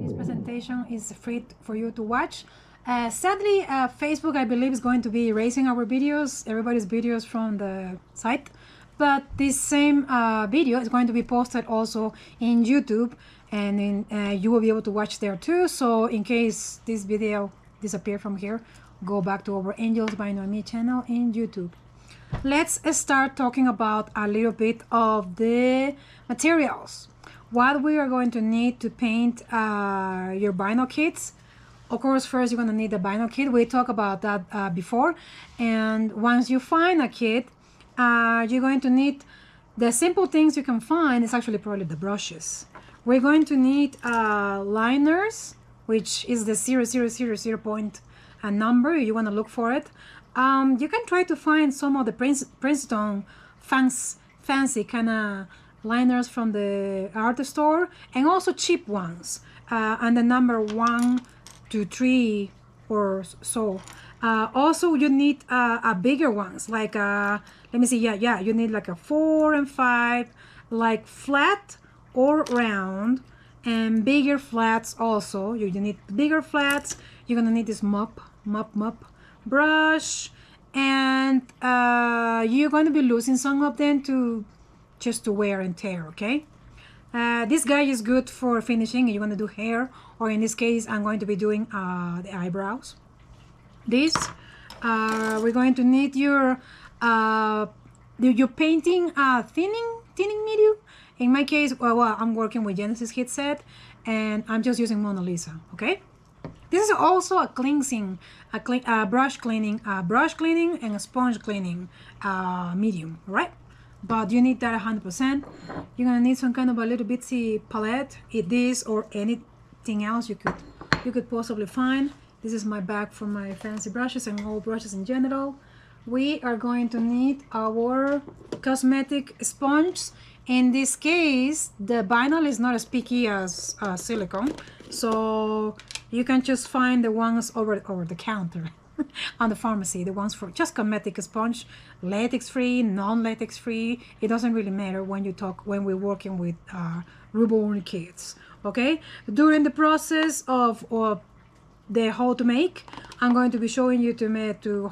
This presentation is free for you to watch. Sadly, Facebook, I believe, is going to be erasing our videos, everybody's videos from the site. But this same video is going to be posted also in YouTube, and you will be able to watch there too. So in case this video disappear from here, go back to our Angels by Noemi channel in YouTube. Let's start talking about a little bit of the materials. What we are going to need to paint your vinyl kits. Of course, first you're going to need the vinyl kit. We talked about that before. And once you find a kit, you're going to need the simple things you can find is actually probably the brushes. We're going to need liners, which is the 0000 point number. You want to look for it. You can try to find some of the Princeton fancy kind of liners from the art store, and also cheap ones, and the number 1 to 3 or so. Also, you need a bigger ones, like let me see, yeah, you need like a 4 and 5, like flat or round, and bigger flats also. You need bigger flats. You're gonna need this mop brush, and you're going to be losing some of them to wear and tear. Okay, this guy is good for finishing. You want to do hair, or in this case I'm going to be doing the eyebrows. This we're going to need your painting thinning medium. In my case, well, I'm working with Genesis Heat Set, and I'm just using Mona Lisa. Okay, this is also a cleansing, brush cleaning, and a sponge cleaning medium, right? But you need that 100%. You're gonna need some kind of a little bitsy palette, this or anything else you could possibly find. This is my bag for my fancy brushes and all brushes in general. We are going to need our cosmetic sponge. In this case, the vinyl is not as picky as silicone, so you can just find the ones over the counter on the pharmacy, the ones for just cosmetic sponge, latex free, non-latex free. It doesn't really matter when we're working with reborn kids. Okay, during the process of the how to make, I'm going to be showing you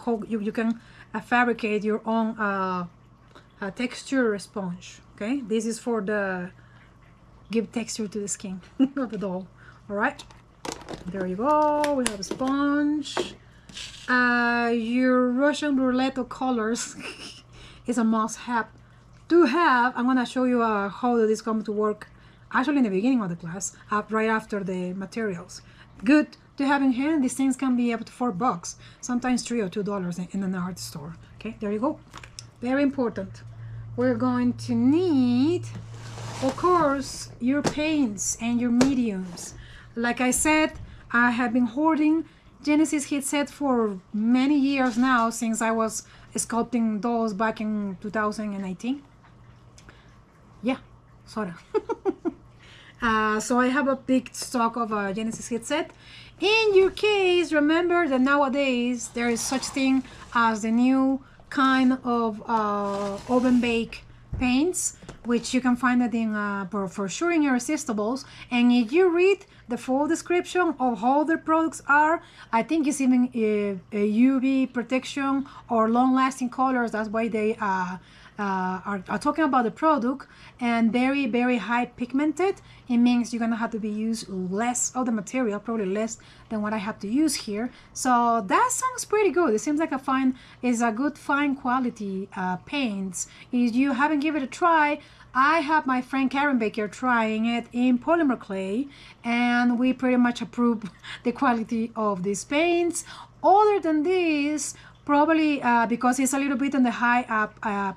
how you can fabricate your own texture sponge. Okay, this is for give texture to the skin of the doll. All right, there you go. We have a sponge. Your Russian roulette of colors is a must-have to have. I'm gonna show you how this comes to work. Actually, in the beginning of the class, right after the materials. Good to have in hand. These things can be up to $4, sometimes $3 or $2 in an art store. Okay, there you go. Very important. We're going to need, of course, your paints and your mediums. Like I said, I have been hoarding Genesis Heat Set for many years now, since I was sculpting dolls back in 2018. Yeah, sort of. So I have a big stock of Genesis Heat Set. In your case, remember that nowadays there is such thing as the new kind of oven bake paints, which you can find it in for sure in Irresistibles. And if you read the full description of how their products are, I think it's even a UV protection or long-lasting colors. That's why they are talking about the product. And very, very high pigmented. It means you're gonna have to use less of the material, probably less than what I have to use here. So that sounds pretty good. It seems like a good fine quality paints. If you haven't given it a try, I have my friend Karen Baker trying it in polymer clay, and we pretty much approve the quality of these paints. Other than this, probably because it's a little bit on the high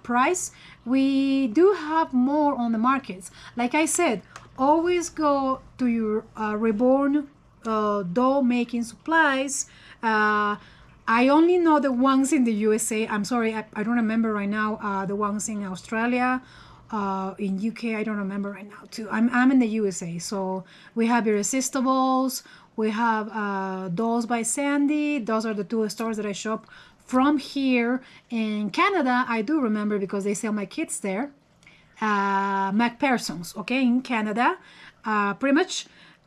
price, we do have more on the markets. Like I said, always go to your Reborn doll making supplies. I only know the ones in the USA. I'm sorry, I don't remember right now the ones in Australia. In UK, I don't remember right now too. I'm in the USA, so we have Irresistibles, we have Dolls by Sandy. Those are the two stores that I shop from here in Canada, I do remember because they sell my kits there. MacPherson's, okay, in Canada. Pretty much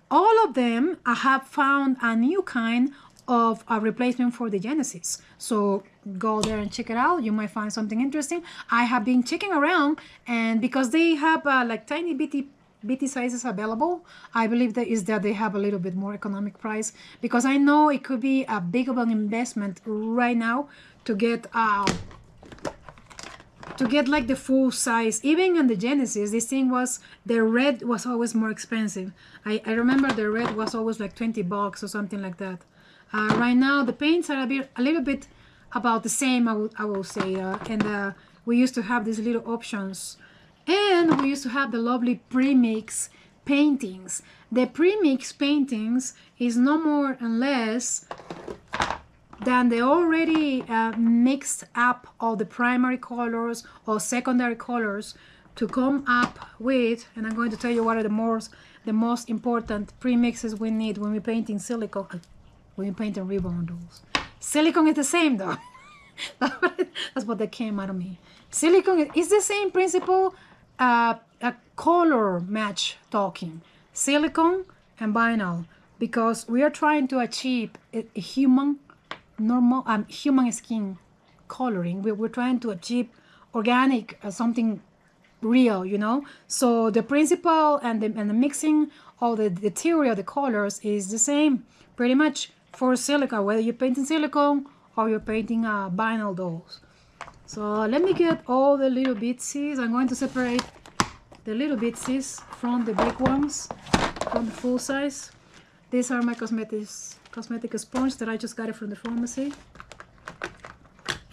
all of them have found a new kind of a replacement for the Genesis. So go there and check it out. You might find something interesting. I have been checking around, and because they have like tiny bitty sizes available, I believe that they have a little bit more economic price, because I know it could be a big of an investment right now to get like the full size. Even in the Genesis, this thing was, the red was always more expensive. I remember the red was always like $20 or something like that. Right now the paints are a little bit about the same, I will say, and we used to have these little options, and we used to have the lovely pre-mix paintings. The pre-mix paintings is no more and less than the already mixed up all the primary colors or secondary colors to come up with, and I'm going to tell you what are the most important pre-mixes we need when we're painting silicone, when we're painting ribbon dolls. Silicone is the same though. That's what that came out of me. Silicone is the same principle, a color match talking. Silicone and vinyl, because we are trying to achieve a human skin coloring. We're trying to achieve organic, something real, you know. So the principle and the mixing of the theory of the colors is the same pretty much for silicone, whether you're painting silicone or you're painting vinyl dolls. So let me get all the little bitsies. I'm going to separate the little bitsies from the big ones, from the full size. These are my cosmetic sponge that I just got it from the pharmacy.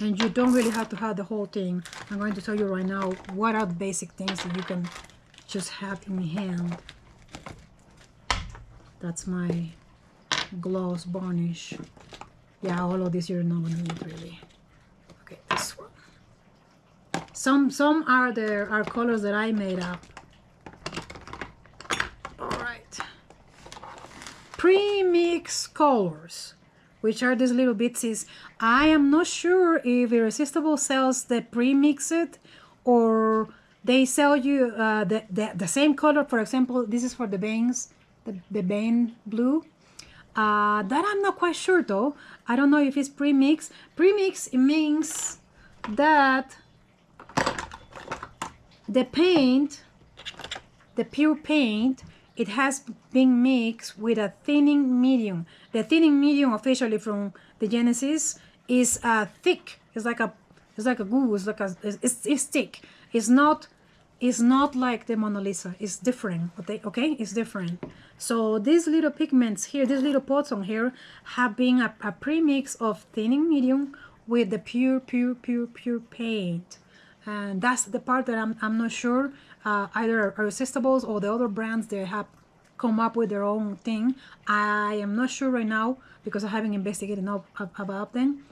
And you don't really have to have the whole thing. I'm going to tell you right now what are the basic things that you can just have in hand. That's my gloss varnish. Yeah, all of these you're not going to need really. Okay, this one. Some are colors that I made up. All right. Pre-mix colors, which are these little bitsies. I am not sure if Irresistible sells the pre-mixed or they sell you the same color. For example, this is for the veins, the vein blue. That I'm not quite sure though. I don't know if it's pre-mix. Pre-mix, it means that the paint, the pure paint, it has been mixed with a thinning medium. The thinning medium officially from the Genesis is thick. It's like a glue. It's like it's thick. It's not like the Mona Lisa. It's different. Okay, it's different. So these little pigments here, these little pots on here, have been a pre-mix of thinning medium with the pure paint. And that's the part that I'm not sure. Either Irresistibles or the other brands, they have come up with their own thing. I am not sure right now because I haven't investigated enough about them.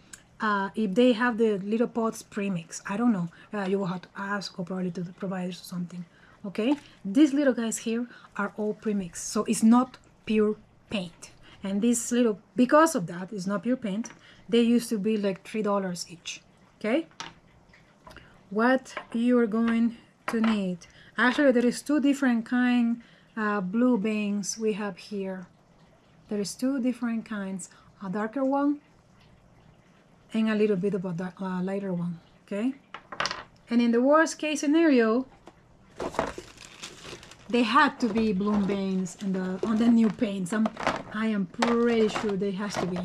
If they have the little pots premix, I don't know. You will have to ask or probably to the providers or something. Okay, these little guys here are all premix, so it's not pure paint. And this little, because of that, it's not pure paint. They used to be like $3 each. Okay, what you are going to need. Actually, there is two different kind blue veins we have here. There is two different kinds, a darker one and a little bit of a lighter one. Okay, and in the worst case scenario, they had to be bloom veins on the new paints. I am pretty sure they has to be.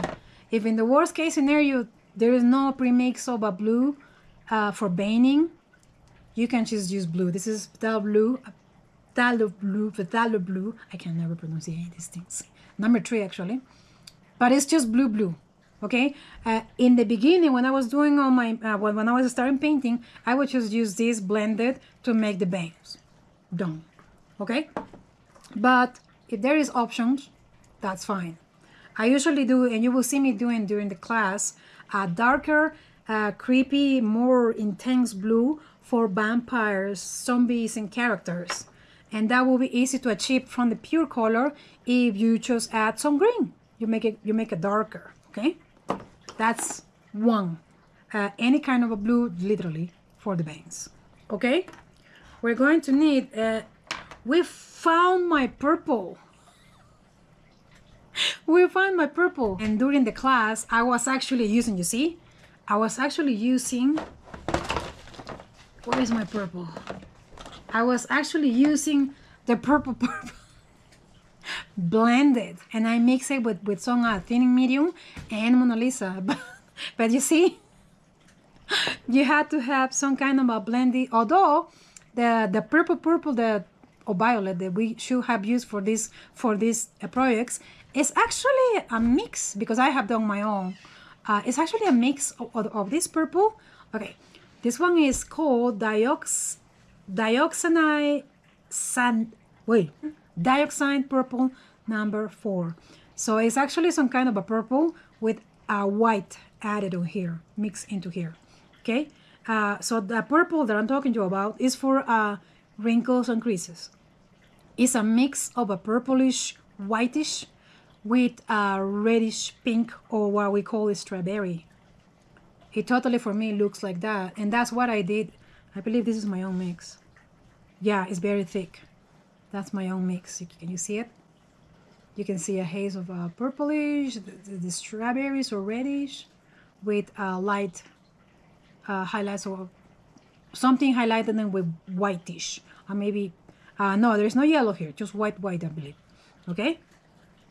If in the worst case scenario there is no premix of a blue for veining, you can just use blue. This is Phthalo blue. I can never pronounce any of these things. Number 3 actually, but it's just blue. Okay. In the beginning, when I was doing all my when I was starting painting, I would just use this blended to make the veins. Done. Okay. But if there is options, that's fine. I usually do, and you will see me doing during the class, a darker, creepy, more intense blue for vampires, zombies, and characters. And that will be easy to achieve from the pure color if you just add some green. You make it darker. Okay, that's one. any kind of a blue, literally, for the bangs. Okay, we're going to need, we found my purple. We found my purple. And during the class, I was actually using, you see? I was actually using, where is my purple? I was actually using the purple blended, and I mix it with some thinning medium and Mona Lisa. But you see, you had to have some kind of a blending, although the purple or violet that we should have used for these projects is actually a mix, because I have done my own. It's actually a mix of this purple. Okay, this one is called dioxide purple number 4. So it's actually some kind of a purple with a white added on here, mixed into here. Okay, so the purple that I'm talking to you about is for wrinkles and creases. It's a mix of a purplish whitish with a reddish pink, or what we call a strawberry. It totally, for me, looks like that, and that's what I did. I believe this is my own mix. Yeah, it's very thick. That's my own mix. Can you see it? You can see a haze of purplish, the strawberries or reddish, with light highlights, or something highlighted them with whitish, or maybe no, there's no yellow here, just white, I believe. Okay,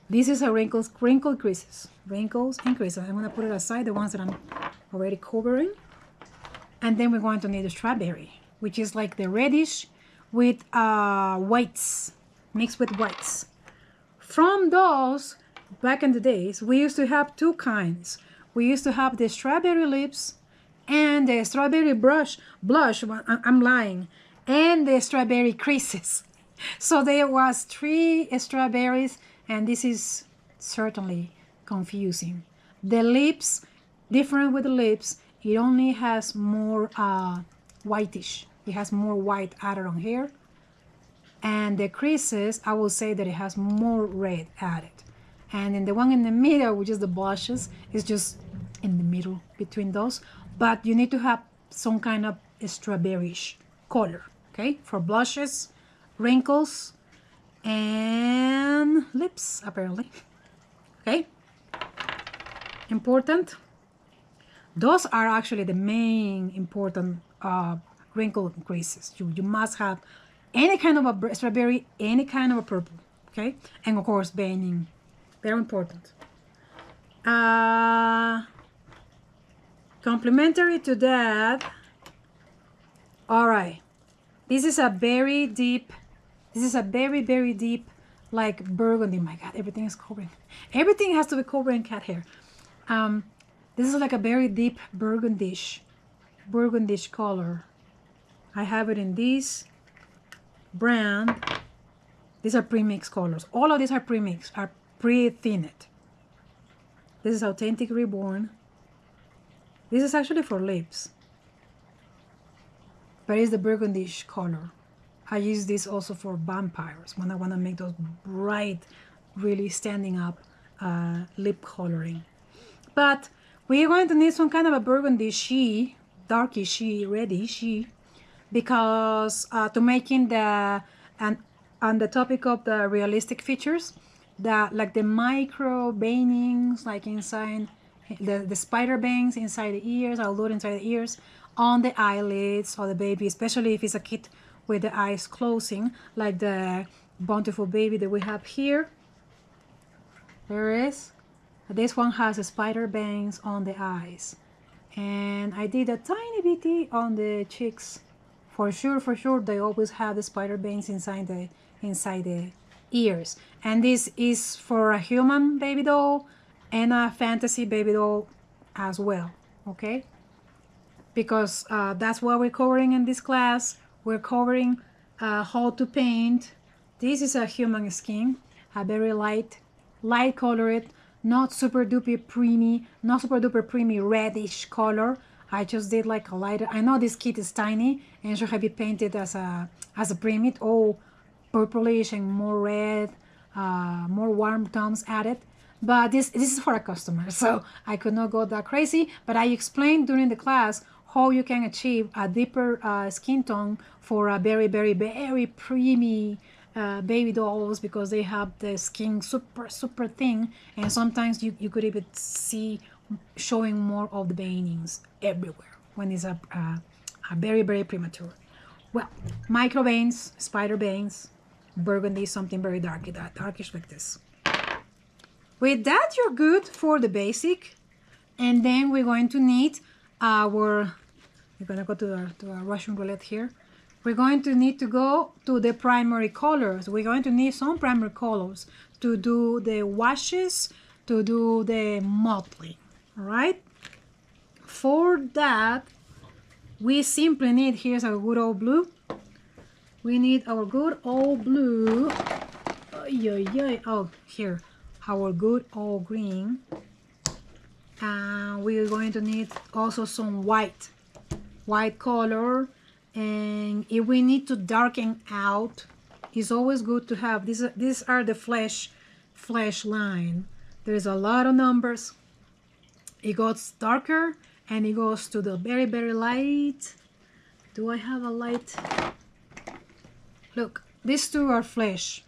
this is a wrinkles and creases. I'm gonna put it aside, the ones that I'm already covering, and then we're going to need the strawberry, which is like the reddish with whites, mixed with whites. From those, back in the days, we used to have two kinds. We used to have the strawberry lips and the strawberry blush, I'm lying, and the strawberry creases. So there was 3 strawberries, and this is certainly confusing. The lips, different with the lips, it only has more whitish. It has more white added on here. And the creases, I will say that it has more red added. And then the one in the middle, which is the blushes, is just in the middle between those. But you need to have some kind of strawberryish color, okay? For blushes, wrinkles, and lips, apparently. Okay? Important. Those are actually the main important wrinkle and creases. You must have any kind of a strawberry, any kind of a purple, okay? And of course, veining, very important. Complementary to that, all right, this is a very deep, very deep, like burgundy. My God, everything is covering. Everything has to be covering cat hair. This is like a very deep burgundish color. I have it in this brand. These are pre-mixed colors. All of these are pre-mixed, are pre-thinned. This is Authentic Reborn. This is actually for lips, but it's the burgundish color. I use this also for vampires when I want to make those bright, really standing up lip coloring. But we're going to need some kind of a burgundy shea, darky shea, reddy shea, because to making the, and on the topic of the realistic features, that like the micro veinings, like inside the spider bangs inside the ears, I'll do it inside the ears, on the eyelids of the baby, especially if it's a kid with the eyes closing, like the bountiful baby that we have here. There is. This one has a spider bangs on the eyes, and I did a tiny bitty on the cheeks. For sure, they always have the spider bangs inside the ears. And this is for a human baby doll and a fantasy baby doll as well, okay? Because that's what we're covering in this class. We're covering how to paint. This is a human skin, a very light colored, not super duper preemie reddish color. I just did like a lighter. I know this kit is tiny and should have been painted as a preemie, all purplish and more red, more warm tones added. but this is for a customer, so I could not go that crazy. But I explained during the class how you can achieve a deeper skin tone for a very, very, very preemie baby dolls, because they have the skin super, super thin, and sometimes you could even see showing more of the veinings everywhere when it's a very, very premature. Well, micro veins, spider veins, burgundy, something very darky, darkish like this. With that, you're good for the basic. And then we're going to need we're gonna go to our Russian roulette here. We're going to need to go to the primary colors. We're going to need some primary colors to do the washes, to do the mottling, all right? For that, we simply need, here's our good old blue. We need our good old blue. Oh, here, our good old green. And we're going to need also some white color. And if we need to darken out, it's always good to have these are the flesh line. There's a lot of numbers. It goes darker and it goes to the very, very light. Do I have a light? Look, these two are flesh.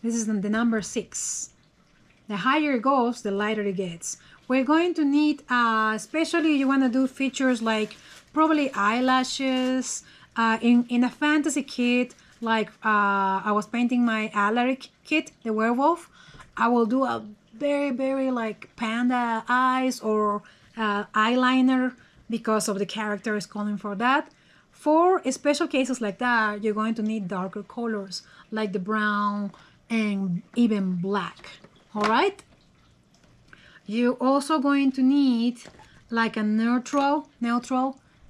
This is the number 6. The higher it goes, the lighter it gets. We're going to need, especially you want to do features like probably eyelashes. In a fantasy kit, like I was painting my Alaric kit, the werewolf, I will do a very, very like panda eyes or eyeliner because of the character is calling for that. For special cases like that, you're going to need darker colors like the brown and even black. All right. You're also going to need like a neutral.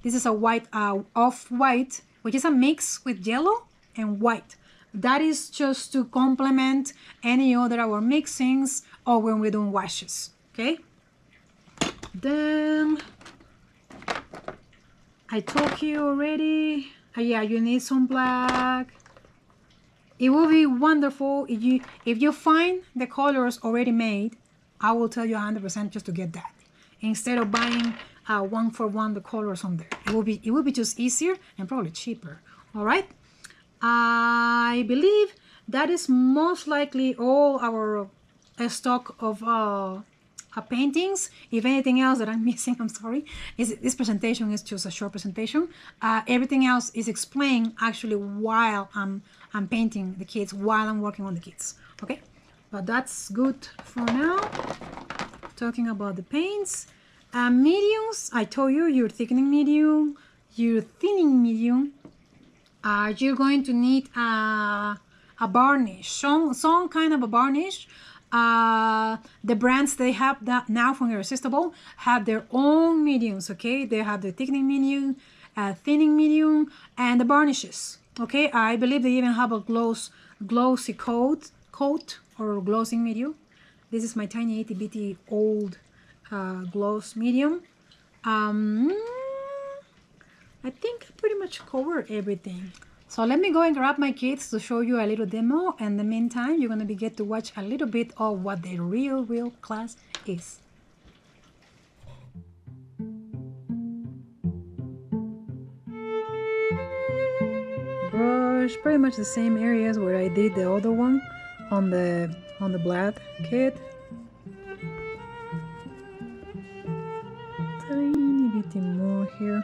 This is a white, off-white, which is a mix with yellow and white. That is just to complement any other our mixings or when we're doing washes. Okay. Then I told you already. Yeah, you need some black. It will be wonderful if you find the colors already made. I will tell you 100% just to get that instead of buying one for one the colors on there. It will be just easier and probably cheaper. All right. I believe that is most likely all our stock of paintings. If anything else that I'm missing, I'm sorry. This presentation is just a short presentation. Everything else is explained actually while I'm painting the kids, while I'm working on the kids. Okay, but that's good for now. Talking about the paints. Mediums, I told you, your thickening medium, your thinning medium. You're going to need a varnish, some kind of a varnish. The brands they have that now from Irresistible have their own mediums, okay? They have the thickening medium, thinning medium, and the varnishes, okay? I believe they even have a glossy coat or glossing medium. This is my tiny itty bitty old gloss medium. I think I pretty much covered everything. So let me go and grab my kids to show you a little demo. And in the meantime, you're going to get to watch a little bit of what the real class is. Brush pretty much the same areas where I did the other one on the black kit. Tiny bit more here.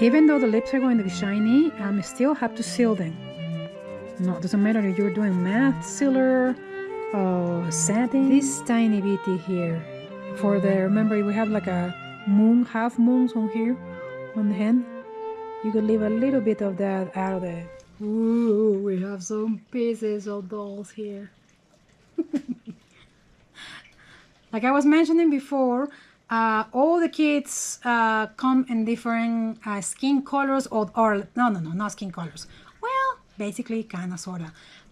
Even though the lips are going to be shiny, I still have to seal them. No, it doesn't matter if you're doing matte sealer, satin. This tiny bitty here, for the, remember we have like a half moons on here, on the hand. You could leave a little bit of that out of there. Ooh, we have some pieces of dolls here. Like I was mentioning before, all the kits come in different skin colors or no, not skin colors. Well, basically, kind of, sort of.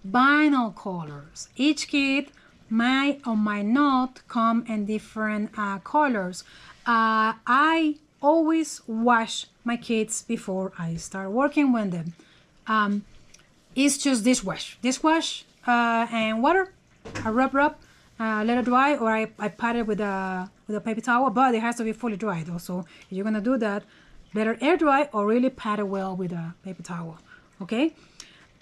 Vinyl colors. Each kit might or might not come in different colors. I always wash my kits before I start working with them. It's just dishwash and water. I rub, let it dry, or I pat it with a paper towel, but it has to be fully dry though. So if you're gonna do that, better air dry or really pat it well with a paper towel. Okay.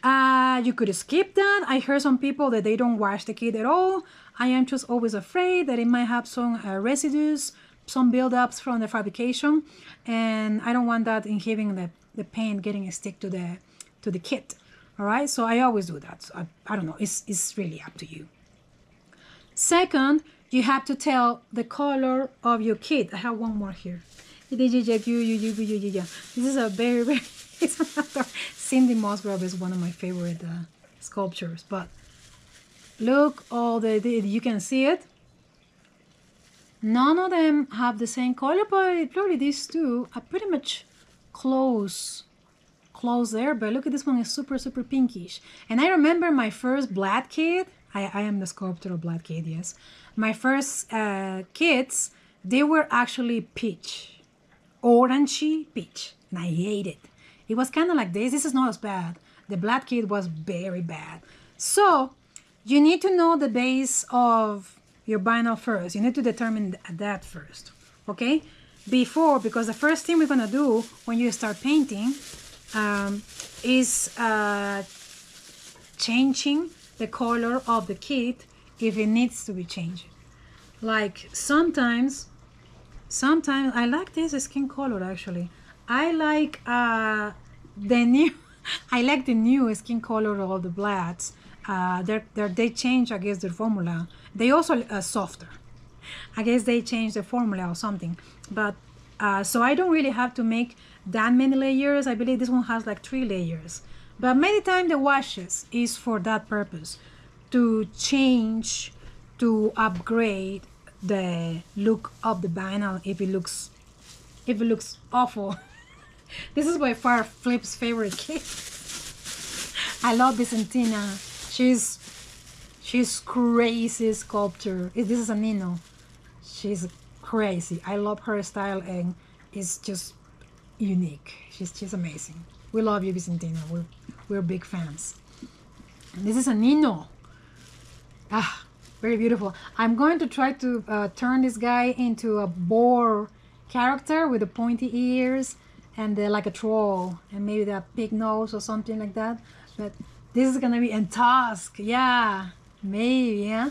You could skip that. I heard some people that they don't wash the kit at all. I am just always afraid that it might have some residues, some buildups from the fabrication, and I don't want that inhibiting the paint getting stick to the kit. All right, so I always do that. So I don't know. It's really up to you. Second, you have to tell the color of your kit. I have one more here. This is a very it's another Cindy Musgrove is one of my favorite sculptures. But look, all you can see it. None of them have the same color, but probably these two are pretty much close there. But look at this one, is super pinkish. And I remember my first Black kit. I am the sculptor of Black kit, yes. My first kits, they were actually peach, orangey peach, and I hate it. It was kind of like this. This is not as bad. The Black kit was very bad. So you need to know the base of your vinyl first. You need to determine that first, okay? Because the first thing we're gonna do when you start painting is changing the color of the kit if it needs to be changed. Like sometimes I like this skin color actually. I like the new skin color of the Blacks. They change, I guess, their formula. They also are softer. I guess they changed the formula or something. But so I don't really have to make that many layers. I believe this one has like 3 layers. But many times the washes is for that purpose, to change, to upgrade the look of the vinyl if it looks awful. This is by far Flip's favorite kit. I love Vicentina. She's crazy sculptor. This is a Nino. She's crazy. I love her style and it's just unique. She's amazing. We love you, Vicentina. We're big fans. And this is a Nino. Very beautiful. I'm going to try to turn this guy into a boar character with the pointy ears and like a troll and maybe that big nose or something like that. But this is gonna be in Tusk. Yeah, maybe. Yeah,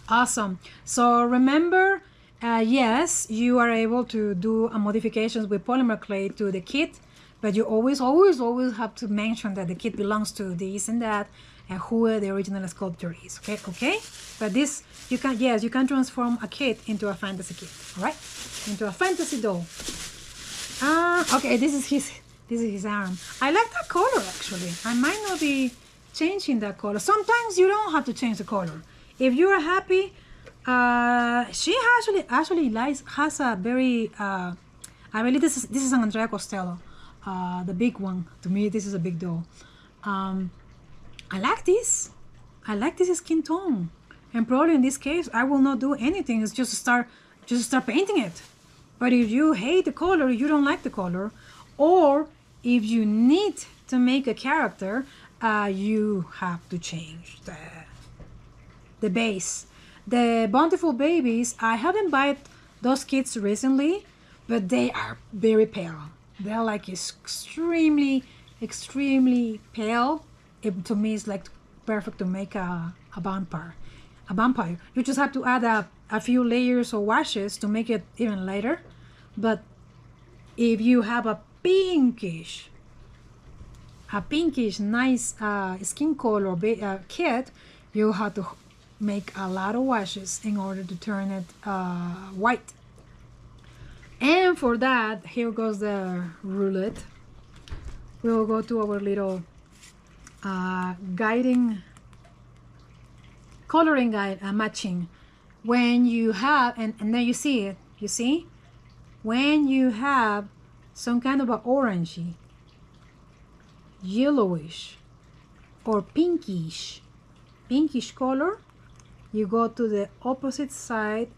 awesome. So remember, yes, you are able to do modifications with polymer clay to the kit, but you always have to mention that the kit belongs to this and that and who the original sculptor is. Okay. But this you can transform a kit into a fantasy kit. All right, into a fantasy doll. Okay, this is his arm. I like that color actually. I might not be changing that color. Sometimes you don't have to change the color. If you are happy, she actually has a very I believe this is an Andrea Costello, the big one. To me, this is a big doll. I like this. I like this skin tone, and probably in this case, I will not do anything. It's just start painting it. But if you hate the color, you don't like the color, or if you need to make a character, you have to change the base. The Bountiful Babies, I haven't bought those kits recently, but they are very pale. They're like extremely pale. To me, it's like perfect to make a vampire. You just have to add a few layers or washes to make it even lighter. But if you have a pinkish nice skin color kit, you have to make a lot of washes in order to turn it white. And for that, here goes the roulette. We will go to our little guiding coloring guide, matching. When you have, and then you see it, you see? When you have some kind of a orangey, yellowish, or pinkish color, you go to the opposite side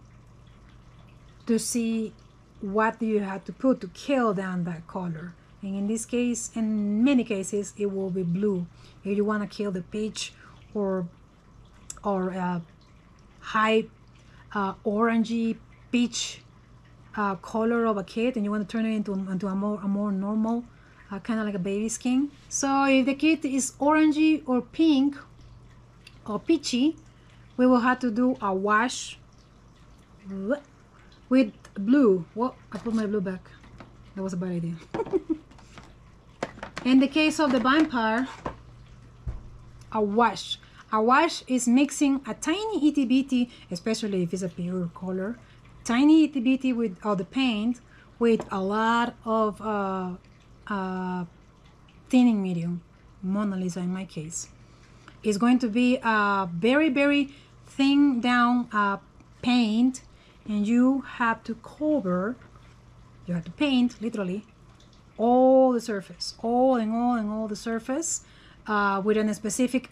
to see what you have to put to kill down that color. And in this case, in many cases, it will be blue. If you want to kill the peach or high orangey peach color of a kid, and you want to turn it into a more normal, kind of like a baby skin. So if the kid is orangey or pink or peachy, we will have to do a wash with blue. Well, I put my blue back. That was a bad idea. In the case of the vampire, a wash. A wash is mixing a tiny itty bitty, especially if it's a pure color, tiny itty bitty with the paint with a lot of thinning medium, Mona Lisa in my case. It's going to be a very, very thin down paint, and you have to cover, you have to paint literally all the surface, all the surface with a specific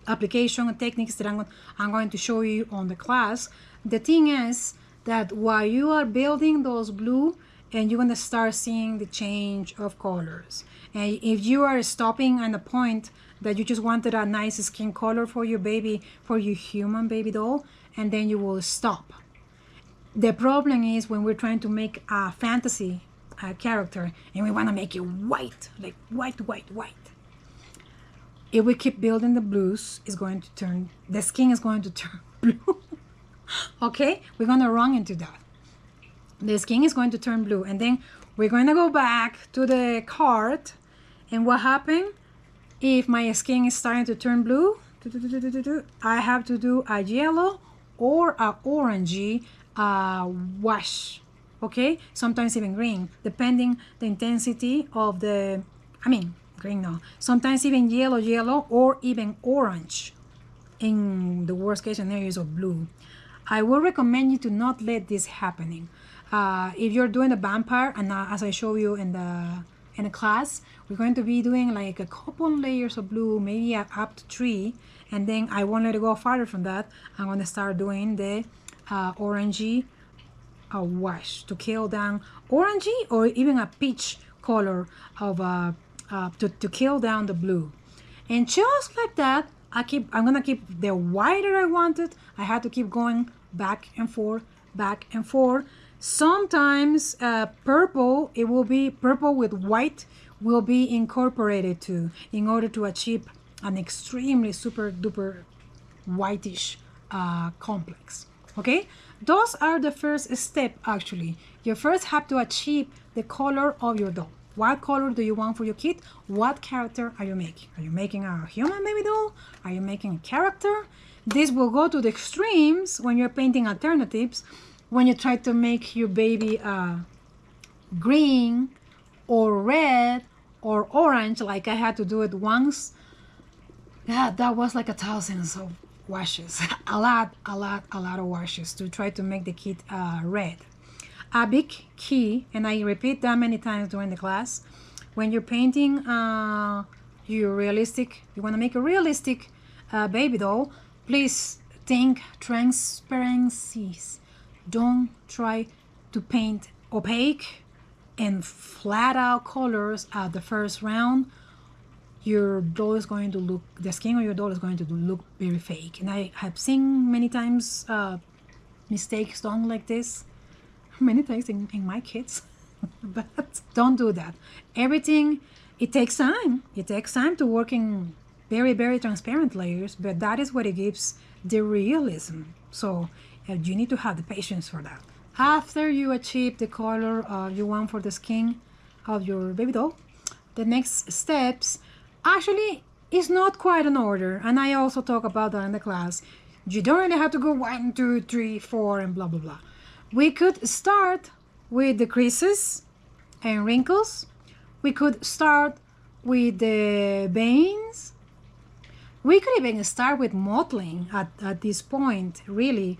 application and techniques that I'm going to show you on the class. The thing is that while you are building those blue, and you're going to start seeing the change of colors. And if you are stopping at the point that you just wanted a nice skin color for your baby, for your human baby doll, and then you will stop. The problem is when we're trying to make a fantasy character and we want to make it white, like white. If we keep building the blues, it's going to turn, the skin is going to turn blue. Okay, we're going to run into that. The skin is going to turn blue, and then we're going to go back to the card. And what happened if my skin is starting to turn blue? I have to do a yellow or a orangey wash. Okay, sometimes even green, depending the intensity of the, green no, sometimes even yellow or even orange in the worst case scenarios of blue. I will recommend you to not let this happening. If you're doing a vampire, and as I show you in the class, we're going to be doing like a couple layers of blue, maybe up to 3, and then I won't let it go farther from that. I'm going to start doing the orangey wash to kill down orangey or even a peach color of to kill down the blue. And just like that, I'm gonna keep the wider I want it. I have to keep going back and forth. Sometimes purple, it will be purple with white will be incorporated too, in order to achieve an extremely super duper whitish complex. Okay, those are the first step. Actually, you first have to achieve the color of your doll. What color do you want for your kit? What character are you making? Are you making a human baby doll? Are you making a character? This will go to the extremes when you're painting alternatives. When you try to make your baby green or red or orange, like I had to do it once. Yeah, that was like 1,000 of washes. a lot of washes to try to make the kit red. A big key, and I repeat that many times during the class, when you're painting you want to make a realistic baby doll, please think transparencies. Don't try to paint opaque and flat out colors at the first round. Your doll is going to look, the skin of your doll is going to look very fake. And I have seen many times mistakes done like this, many times in my kids. But don't do that. Everything, it takes time. It takes time to work in very, very transparent layers, but that is what it gives the realism. So you need to have the patience for that. After you achieve the color you want for the skin of your baby doll, the next steps actually is not quite an order, and I also talk about that in the class. You don't really have to go 1, 2, 3, 4 and blah blah blah. We could start with the creases and wrinkles. We could start with the veins. We could even start with mottling at this point, really.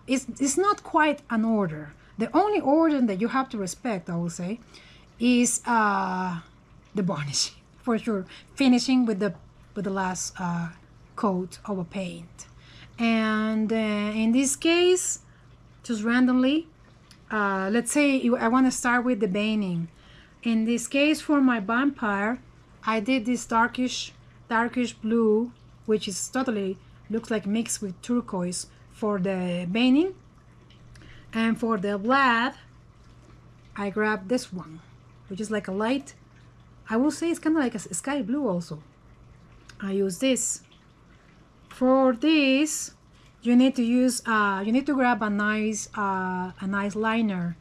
It's not quite an order. The only order that you have to respect, I will say, is the varnishing, for sure. Finishing with the last coat of a paint. And in this case, just randomly, let's say I want to start with the veining. In this case, for my vampire, I did this darkish blue, which is totally looks like mixed with turquoise for the veining. And for the blood, I grabbed this one, which is like a light, I will say it's kind of like a sky blue also. I use this. For this, you need to grab a nice liner.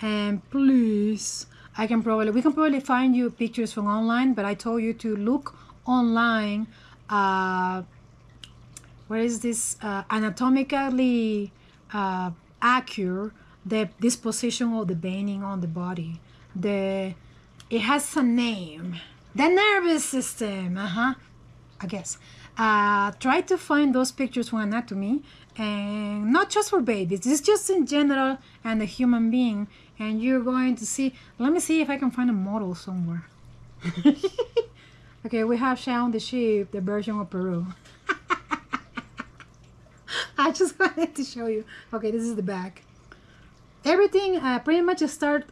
And please, we can probably find you pictures from online, but I told you to look online. Where is this anatomically accurate the disposition of the veining on the body? It has a name. The nervous system. I guess. Try to find those pictures from anatomy, and not just for babies. It's just in general and the human being. And you're going to see. Let me see if I can find a model somewhere. Okay, we have Shaun the sheep, the version of Peru. I just wanted to show you. Okay, this is the back. Everything pretty much start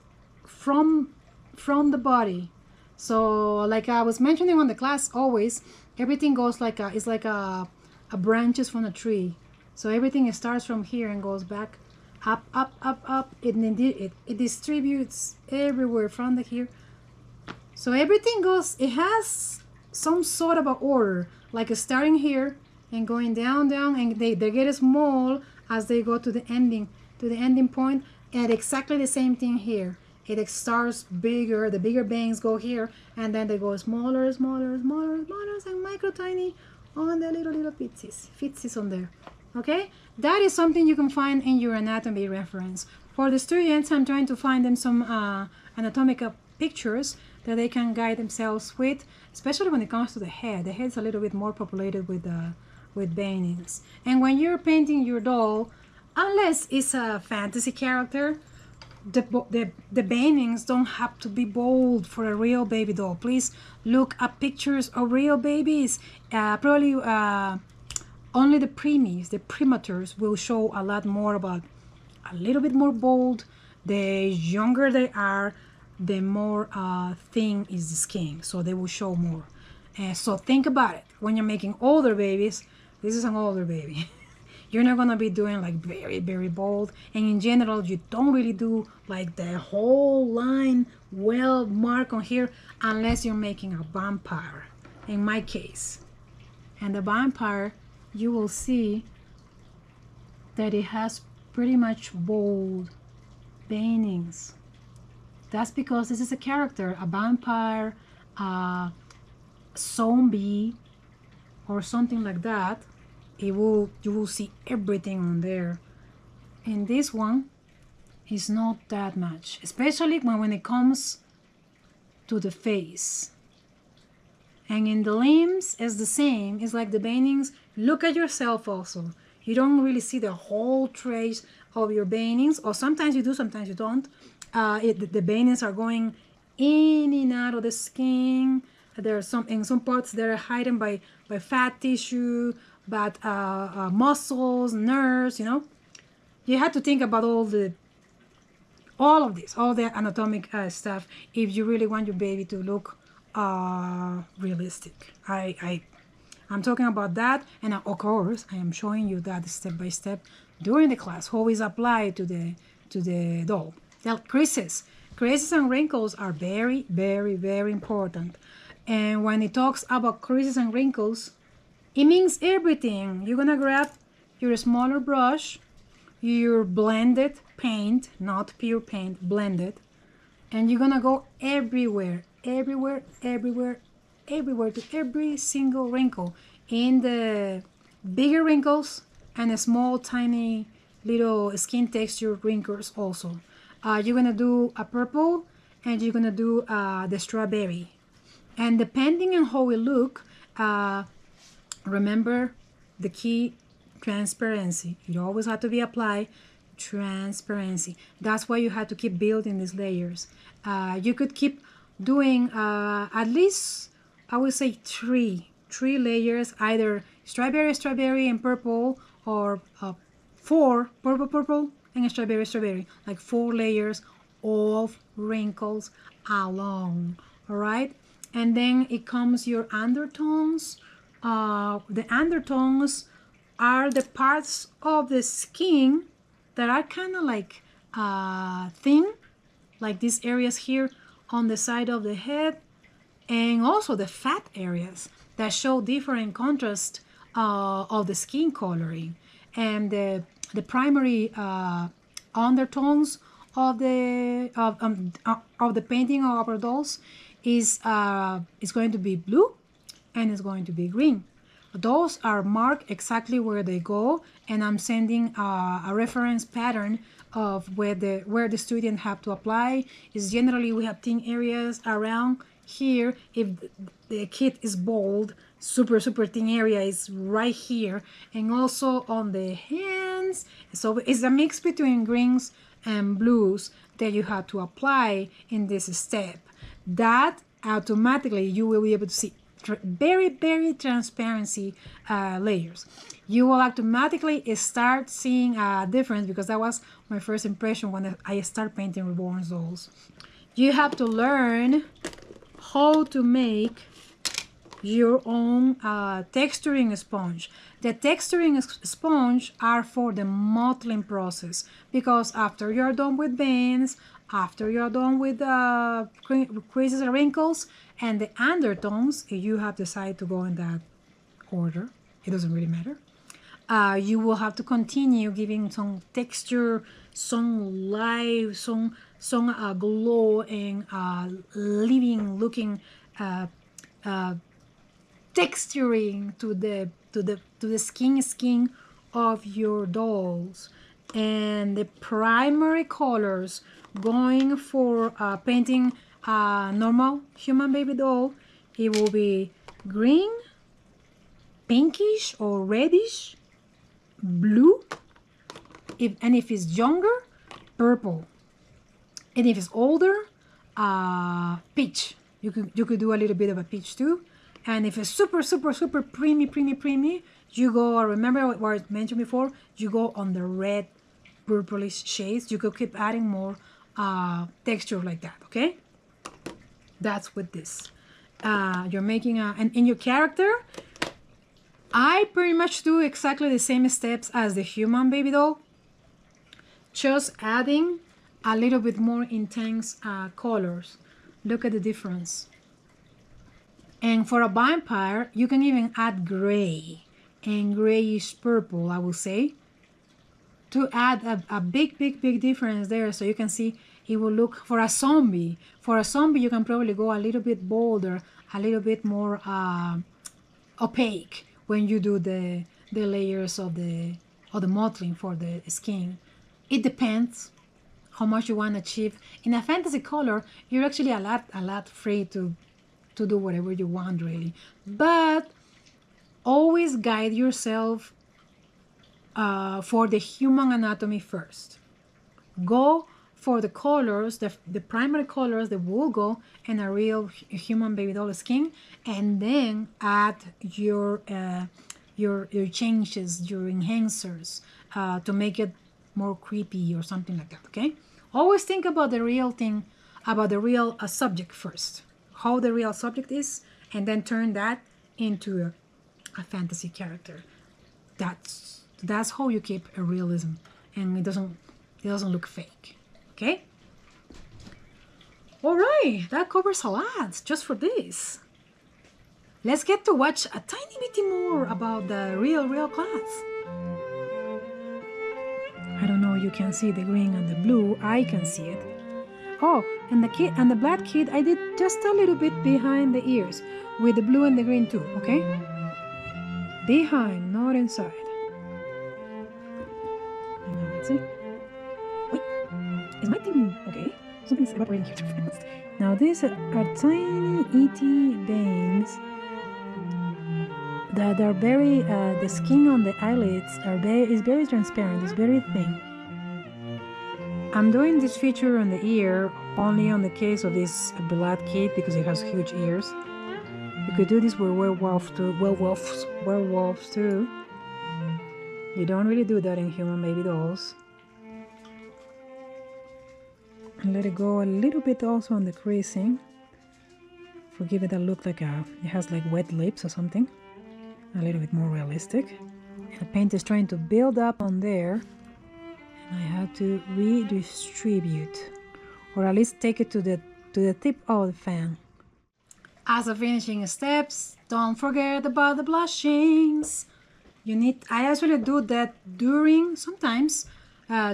from the body. So like I was mentioning on the class, always everything goes like it's like a branches from a tree. So everything starts from here and goes back up, up, up, up. It distributes everywhere from the here. So everything goes, it has some sort of an order, like starting here and going down, down, and they get small as they go to the ending point. And exactly the same thing here. It starts bigger, the bigger bangs go here, and then they go smaller, smaller, smaller, smaller, and micro tiny on the little fitsies on there. Okay, that is something you can find in your anatomy reference. For the students, I'm trying to find them some anatomical pictures that they can guide themselves with, especially when it comes to the head. The head's a little bit more populated with veinings. And when you're painting your doll, unless it's a fantasy character, the veinings don't have to be bold for a real baby doll. Please look at pictures of real babies. Probably only the preemies, the prematures, will show a lot more about a little bit more bold. The younger they are, the more thin is the skin, so they will show more. So think about it. When you're making older babies, this is an older baby. You're not gonna be doing like very, very bold. And in general, you don't really do like the whole line well marked on here unless you're making a vampire, in my case. And the vampire, you will see that it has pretty much bold veinings. That's because this is a character, a vampire, a zombie, or something like that. You will see everything on there. And this one is not that much, especially when it comes to the face. And in the limbs, it's the same. It's like the veinings. Look at yourself also. You don't really see the whole trace of your veinings, or sometimes you do, sometimes you don't. The veinings are going in and out of the skin. There are in some parts that are hidden by fat tissue, but muscles, nerves, you know. You have to think about all of this, all the anatomic stuff, if you really want your baby to look realistic. I'm talking about that, and of course, I am showing you that step by step during the class, how is applied to the doll. The creases and wrinkles are very, very, very important. And when it talks about creases and wrinkles, it means everything. You're gonna grab your smaller brush, your blended paint, not pure paint, blended, and you're gonna go everywhere, everywhere, everywhere, everywhere, to every single wrinkle, in the bigger wrinkles and the small, tiny, little skin texture wrinkles also. you're gonna do a purple, and you're gonna do the strawberry. And depending on how it look, remember the key, transparency. You always have to be applied transparency. That's why you have to keep building these layers. You could keep doing at least, I would say, three layers, either strawberry and purple, or four purple and strawberry, like 4 layers of wrinkles along. All right, and then it comes your undertones. The undertones are the parts of the skin that are kind of like thin, like these areas here on the side of the head, and also the fat areas that show different contrast of the skin coloring. And the primary undertones of the painting of our dolls is going to be blue, and it's going to be green. Those are marked exactly where they go, and I'm sending a reference pattern of where the student have to apply. Is generally we have thin areas around here. If the kid is bold, super thin area is right here, and also on the hands. So it's a mix between greens and blues that you have to apply in this step. That automatically you will be able to see very transparency layers. You will automatically start seeing a difference, because that was my first impression when I start painting reborn dolls. You have to learn how to make your own texturing sponge. The texturing sponge are for the mottling process, because after you're done with veins, after you're done with creases and wrinkles and the undertones, if you have decided to go in that order, it doesn't really matter. You will have to continue giving some texture, some life, some glow, and living looking texturing to the skin of your dolls. And the primary colors going for painting a normal human baby doll, it will be green, pinkish or reddish, blue, and if it's younger, purple, and if it's older, peach. You could do a little bit of a peach too. And if it's super preemie, you go, remember what I mentioned before, you go on the red purplish shades. You could keep adding more texture like that. Okay, that's with this. You're making and in your character, I pretty much do exactly the same steps as the human baby doll, just adding a little bit more intense colors. Look at the difference. And for a vampire, you can even add gray and grayish purple, I will say, to add a big difference there. So you can see it will look, for a zombie, you can probably go a little bit bolder, a little bit more opaque when you do the layers of the mottling for the skin. It depends how much you want to achieve. In a fantasy color, you're actually a lot free to do whatever you want, really. But always guide yourself for the human anatomy first. Go for the colors, the primary colors that will go in a real human baby doll skin, and then add your changes, your enhancers to make it more creepy or something like that. Okay, always think about the real thing, about the real subject first, how the real subject is, and then turn that into a fantasy character. That's how you keep a realism, and it doesn't look fake. Okay, all right, that covers a lot just for this. Let's get to watch a tiny bit more about the real class. I don't know, you can see the green and the blue. I can see it. Oh, and the kid and the black kid, I did just a little bit behind the ears with the blue and the green too, okay? Behind, not inside. Let's see. Is my thing okay? Something's evaporating here too fast. Now these are tiny itty veins that are very, the skin on the eyelids is very transparent, it's very thin. I'm doing this feature on the ear only on the case of this blood kid because it has huge ears. You could do this with werewolves too. You don't really do that in human baby dolls. And let it go a little bit also on the creasing. For give it a look like it has like wet lips or something. A little bit more realistic. And the paint is trying to build up on there. And I have to redistribute. Or at least take it to the tip of the fan. As a finishing steps, don't forget about the blushings. I actually do that sometimes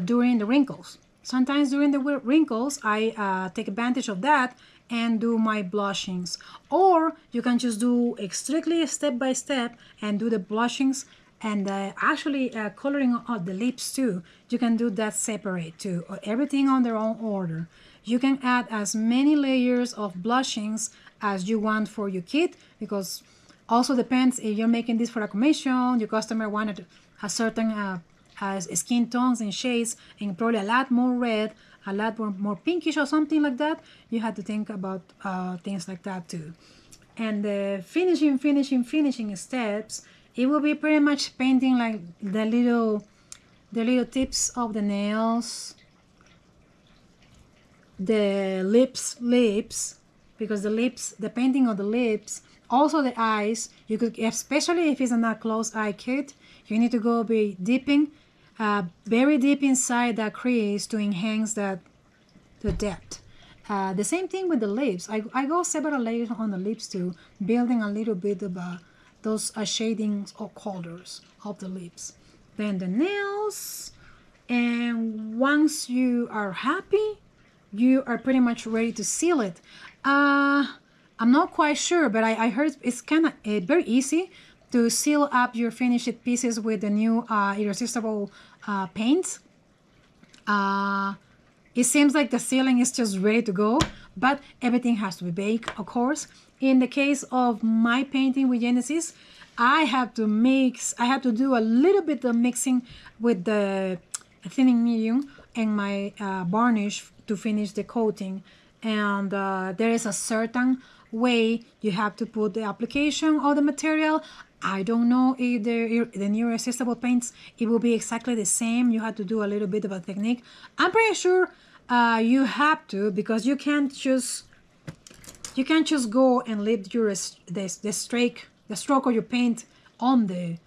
during the wrinkles. Sometimes during the wrinkles, I take advantage of that and do my blushings. Or you can just do strictly step by step and do the blushings and actually coloring of the lips too. You can do that separate too, or everything on their own order. You can add as many layers of blushings as you want for your kit, because also depends if you're making this for a commission, your customer wanted a certain skin tones and shades, and probably a lot more red, a lot more pinkish or something like that. You have to think about things like that too. And the finishing steps, it will be pretty much painting like the little tips of the nails, the lips, because the painting of the lips, also the eyes. You could, especially if it's a closed eye kit, you need to be dipping very deep inside that crease to enhance the depth. The same thing with the lips. I go several layers on the lips too, building a little bit of those shadings or colors of the lips. Then the nails, and once you are happy, you are pretty much ready to seal it. I'm not quite sure, but I heard it's kind of very easy to seal up your finished pieces with the new irresistible paint. It seems like the sealing is just ready to go, but everything has to be baked, of course. In the case of my painting with Genesis, I have to do a little bit of mixing with the thinning medium and my varnish to finish the coating. And there is a certain way you have to put the application of the material. I don't know if the new irresistible paints, it will be exactly the same. You have to do a little bit of a technique. I'm pretty sure you have to, because you can't just go and leave the stroke of your paint on the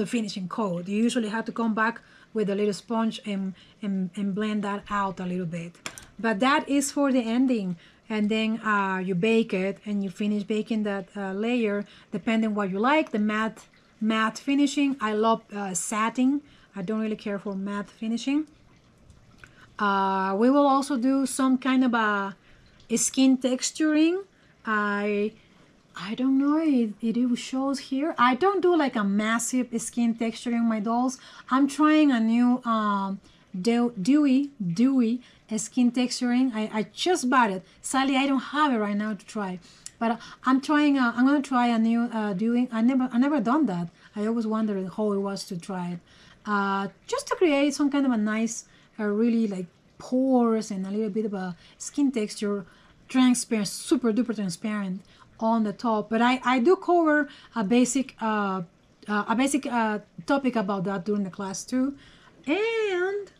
finishing coat. You usually have to come back with a little sponge and blend that out a little bit. But that is for the ending. And then you bake it and you finish baking that layer, depending what you like. The matte finishing. I love satin. I don't really care for matte finishing. We will also do some kind of a skin texturing. I don't know if it shows here. I don't do like a massive skin texturing my dolls. I'm trying a new dewy skin texturing. I just bought it. Sadly, I don't have it right now to try, but I'm gonna try a new dewy. I never done that. I always wondered how it was to try it, just to create some kind of a nice, really like pores and a little bit of a skin texture, transparent, super duper transparent on the top. But I do cover a basic topic about that during the class too. And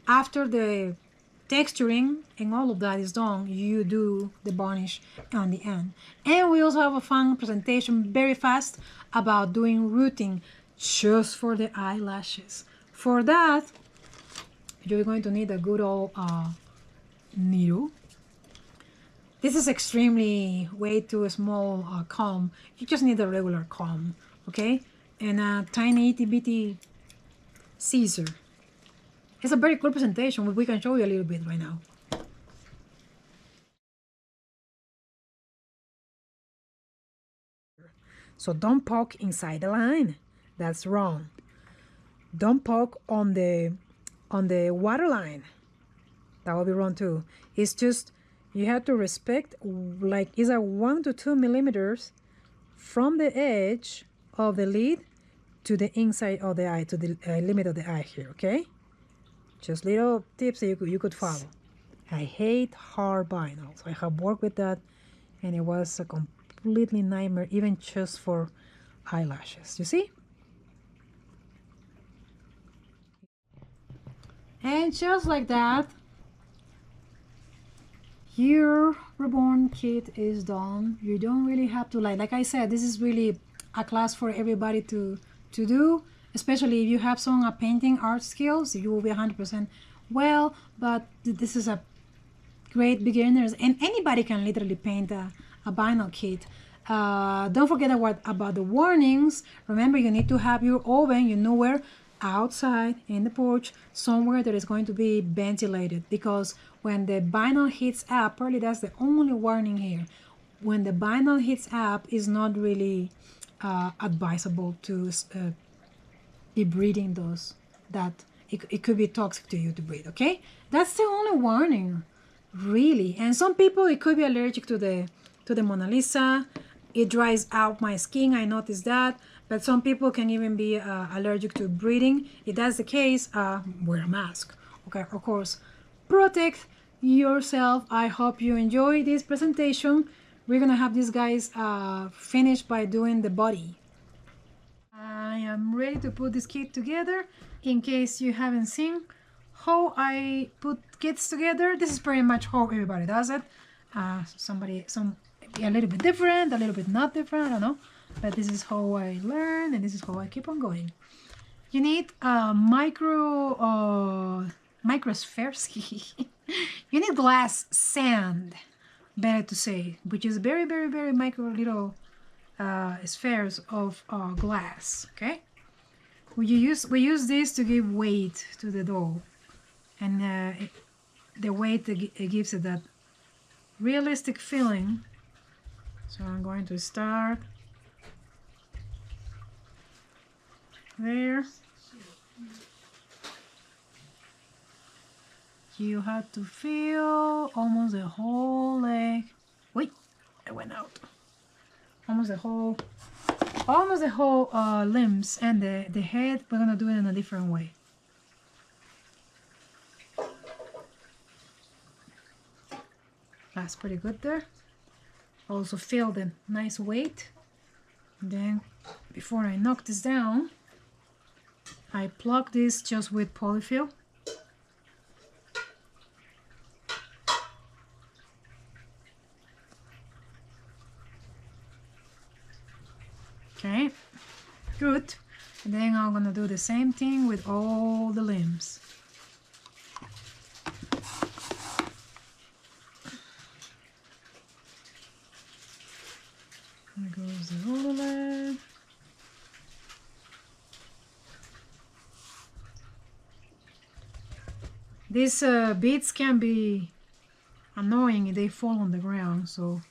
after the texturing and all of that is done, you do the varnish on the end. And we also have a fun presentation very fast about doing rooting just for the eyelashes. For that, you're going to need a good old needle. This is extremely way too small comb. You just need a regular comb, okay? And a tiny itty bitty scissor. It's a very cool presentation, but we can show you a little bit right now. So don't poke inside the line. That's wrong. Don't poke on the water line. That would be wrong too. It's just you have to respect, like, it's a 1 to 2 millimeters from the edge of the lid to the inside of the eye, to the limit of the eye here, okay? Just little tips that you could follow. I hate hard vinyls. I have worked with that, and it was a completely nightmare, even just for eyelashes. You see? And just like that, your reborn kit is done. You don't really have to, like I said, this is really a class for everybody to do, especially if you have some painting art skills. You will be 100% well, but this is a great beginners, and anybody can literally paint a vinyl kit. Don't forget about the warnings. Remember, you need to have your oven, you know where, outside in the porch, somewhere that is going to be ventilated, because when the vinyl heats up, probably that's the only warning here. When the vinyl heats up, is not really advisable to be breathing those, that it could be toxic to you to breathe, okay? That's the only warning, really. And some people, it could be allergic to the Mona Lisa. It dries out my skin, I noticed that. But some people can even be allergic to breathing. If that's the case, wear a mask, okay? Of course, protect yourself. I hope you enjoy this presentation. We're gonna have these guys finish by doing the body. I am ready to put this kit together. In case you haven't seen how I put kits together, this is pretty much how everybody does it. Some a little bit different, a little bit not different, I don't know, but this is how I learned, and this is how I keep on going. You need microspheres. You need glass sand, better to say, which is very, very, very micro little spheres of glass. Okay, we use this to give weight to the doll, and the weight it gives it that realistic feeling. So I'm going to start there. You have to feel almost the whole leg. Wait, I went out. Almost the whole limbs, and the head. We're gonna do it in a different way. That's pretty good there. Also feel the nice weight. And then before I knock this down, I plug this just with polyfill. Okay, good. And then I'm gonna do the same thing with all the limbs. There goes the other leg. These beads can be annoying if they fall on the ground, so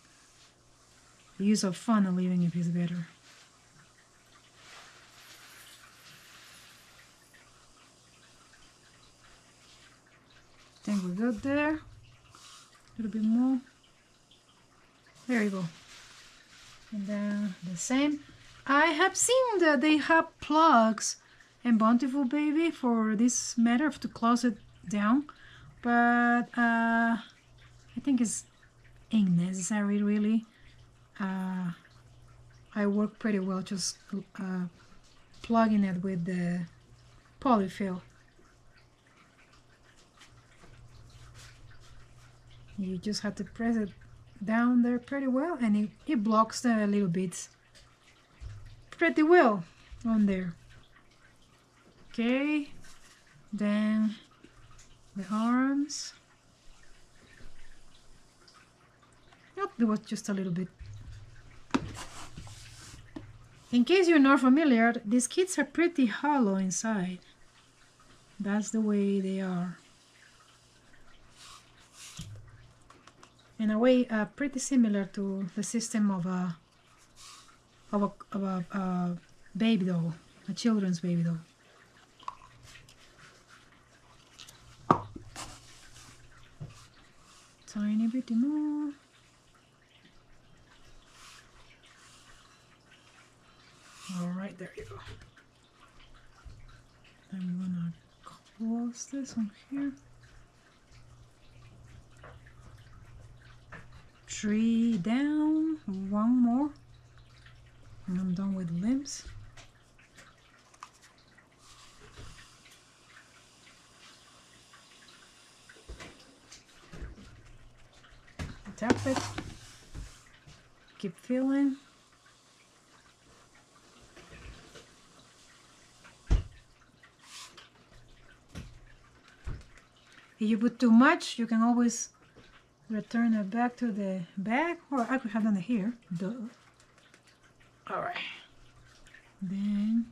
the use of funnel leaving it is better. I think we're good there. A little bit more. There you go. And then the same. I have seen that they have plugs in Bountiful Baby for this matter to close it down, but I think it's unnecessary, really. I work pretty well just plugging it with the polyfill. You just have to press it down there pretty well, and it blocks the little bits pretty well on there. Okay, then the arms. Nope, it was just a little bit. In case you're not familiar, these kits are pretty hollow inside. That's the way they are. In a way, pretty similar to the system of a baby doll, a children's baby doll. tiny bit more. All right, there you go. I'm gonna close this on here. 3 down, 1 more, and I'm done with limbs. Tap it, keep filling. If you put too much, you can always return it back to the bag, or I could have done it here. Duh. All right. Then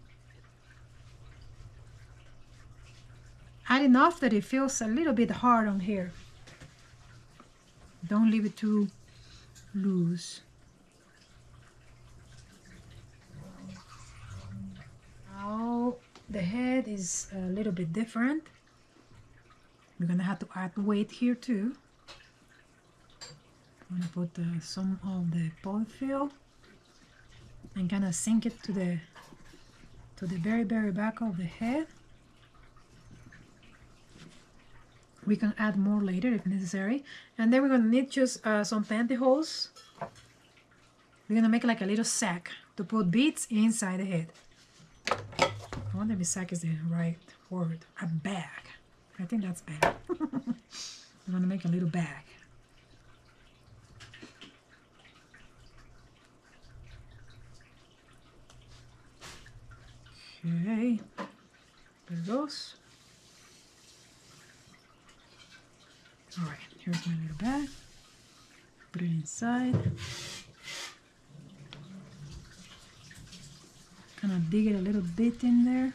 add enough that it feels a little bit hard on here. Don't leave it too loose. Now the head is a little bit different. We're gonna have to add weight here too. I'm gonna put some of the polyfill and kind of sink it to the very back of the head. We can add more later if necessary. And then we're gonna need just some pantyhose. We're gonna make like a little sack to put beads inside the head. I wonder if sack is the right word. A bag. I think that's better. I'm gonna make a little bag. Okay, there it goes. All right, here's my little bag. Put it inside. Kind of dig it a little bit in there.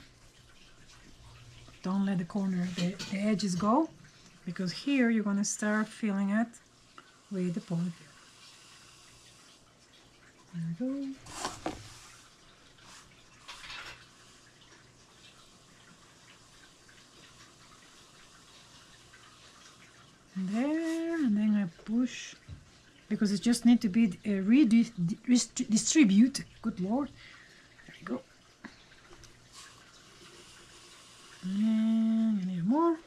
Don't let the corner, the edges go, because here you're gonna start filling it with the polyfill. There we go. There, and then I push, because it just need to be redistribute. Good Lord. There we go. And a little more.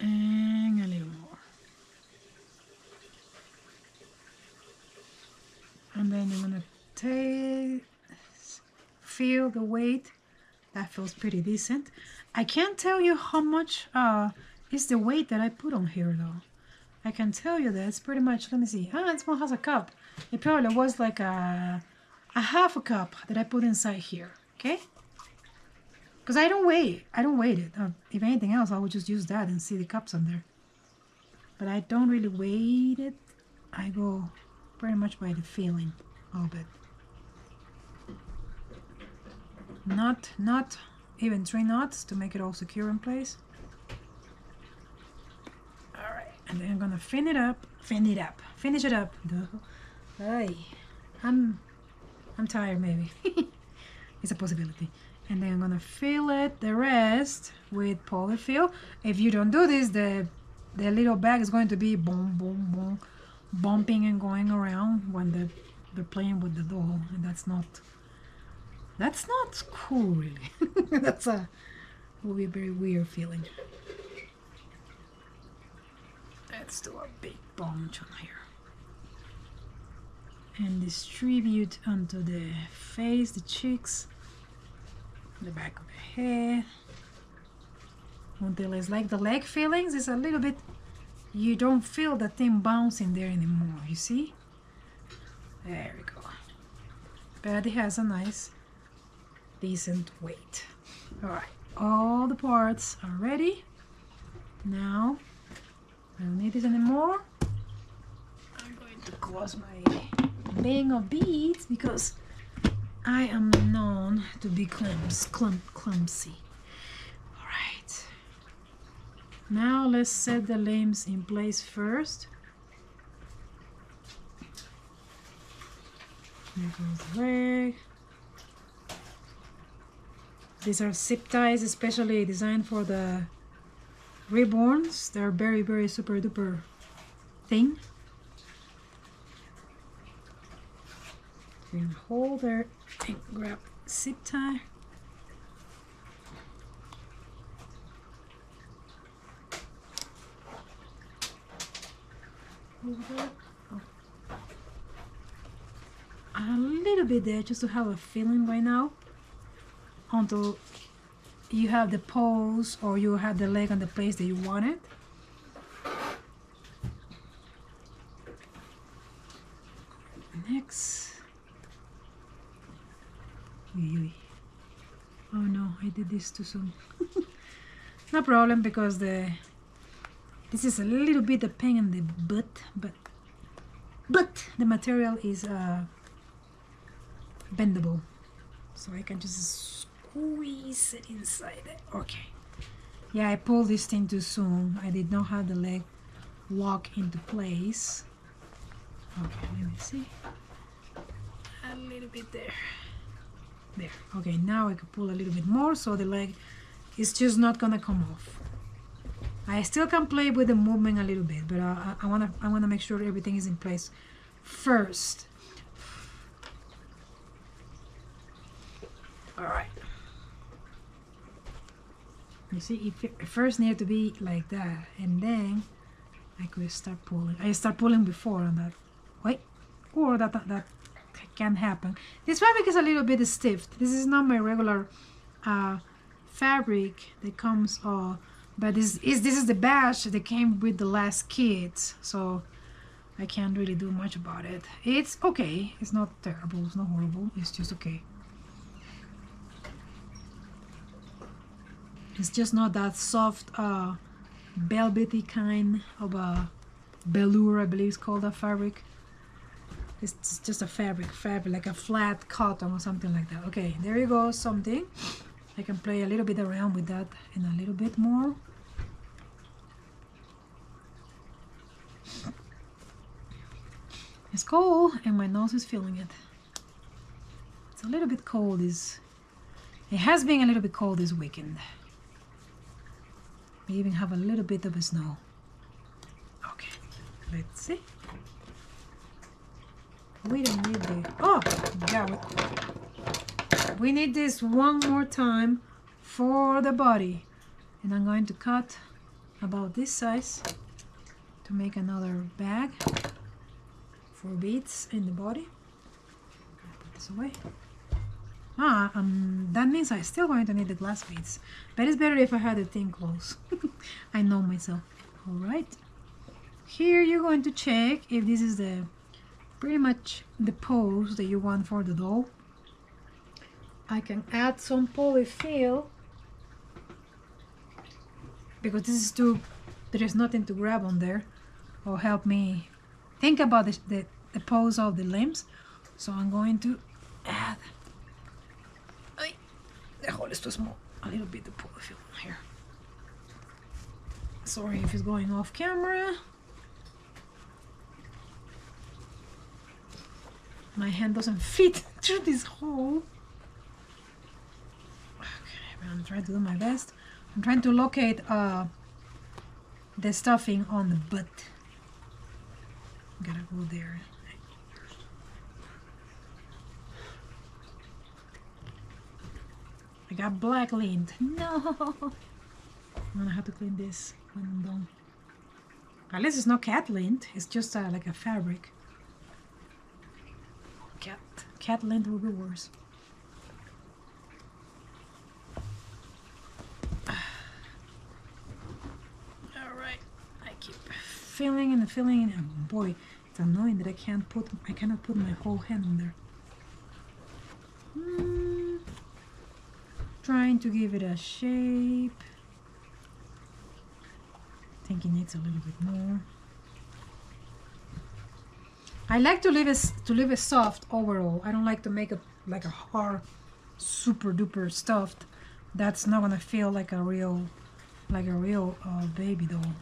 And a little more. And then I'm gonna feel the weight. That feels pretty decent. I can't tell you how much is the weight that I put on here though. I can tell you that it's pretty much, let me see. It small has a cup. It probably was like a half a cup that I put inside here, okay? Because I don't weigh it. If anything else, I would just use that and see the cups on there. But I don't really weigh it. I go pretty much by the feeling of it. Not even 3 knots to make it all secure in place. All right, and then I'm gonna finish it up. Hey, I'm tired maybe. It's a possibility. And then I'm gonna fill it the rest with polyfill. If you don't do this, the little bag is going to be boom, boom, boom, bumping and going around when they're playing with the doll, and that's not cool really. Will be a very weird feeling. Let's do a big bunch on here and distribute onto the face, the cheeks, the back of the head, until it's like the leg feelings. It's a little bit, you don't feel the thing bouncing there anymore, you see? There we go. But it has a nice decent weight. All right, all the parts are ready. Now I don't need it anymore. I'm going to close my bag of beads because I am known to be clumsy. All right, now let's set the limbs in place first. There goes the leg. These are zip ties, especially designed for the reborns. They're very, very super duper thin. We're gonna hold there and grab zip tie. Oh. A little bit there just to have a feeling right now until you have the pose or you have the leg on the place that you want it. Next. Oh no, I did this too soon. No problem, because this is a little bit of pain in the butt, but the material is bendable, so I can just squeeze it inside it. Okay. Yeah, I pulled this thing too soon. I did not have the leg lock into place. Okay, let me see. A little bit there. There. Okay, now I can pull a little bit more, so the leg is just not gonna come off. I still can play with the movement a little bit, but I wanna make sure everything is in place first. All right. You see, it first needed to be like that, and then I could start pulling. I start pulling before on that. Wait, or that can happen. This fabric is a little bit stiff. This is not my regular fabric that comes, but this is the batch that came with the last kits, so I can't really do much about it. It's okay. It's not terrible. It's not horrible. It's just okay. It's just not that soft, velvety kind of a velour, I believe it's called, that fabric. It's just a fabric, like a flat cotton or something like that. Okay, there you go, something. I can play a little bit around with that and a little bit more. It's cold and my nose is feeling it. It's a little bit cold. It has been a little bit cold this weekend. We even have a little bit of snow. Okay, let's see. We don't need the, oh, yeah, we need this one more time for the body. And I'm going to cut about this size to make another bag for beads in the body. Put this away. That means I'm still going to need the glass beads, but it's better if I had the thing close. I know myself. All right, here you're going to check if this is the pretty much the pose that you want for the doll. I can add some polyfill because this is there is nothing to grab on there or help me think about the pose of the limbs. So I'm going to add, the hole is too small, a little bit of polyfill here. Sorry if it's going off camera. My hand doesn't fit through this hole. Okay, I'm trying to do my best. I'm trying to locate the stuffing on the butt. Gotta go there. I got black lint. No! I'm gonna have to clean this when I'm done. At least it's not cat lint. It's just like a fabric. Cat lint will be worse. Alright, I keep feeling and feeling, and boy, it's annoying that I cannot put my whole hand on there. Trying to give it a shape. I think it needs a little bit more. I like to leave it soft overall. I don't like to make it like a hard, super duper stuffed. That's not gonna feel like a real baby doll.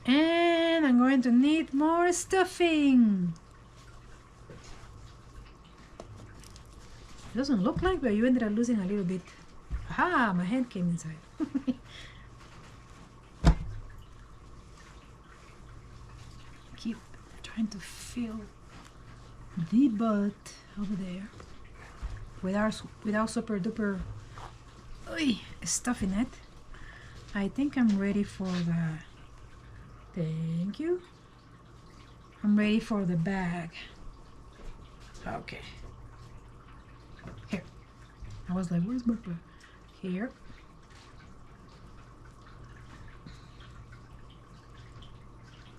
And I'm going to need more stuffing. It doesn't look like, but you ended up losing a little bit. Aha, my hand came inside. Keep trying to feel the butt over there without super duper stuff in it. I think I'm ready for the, thank you. I'm ready for the bag. Okay. Here. I was like, where's my bag? Here.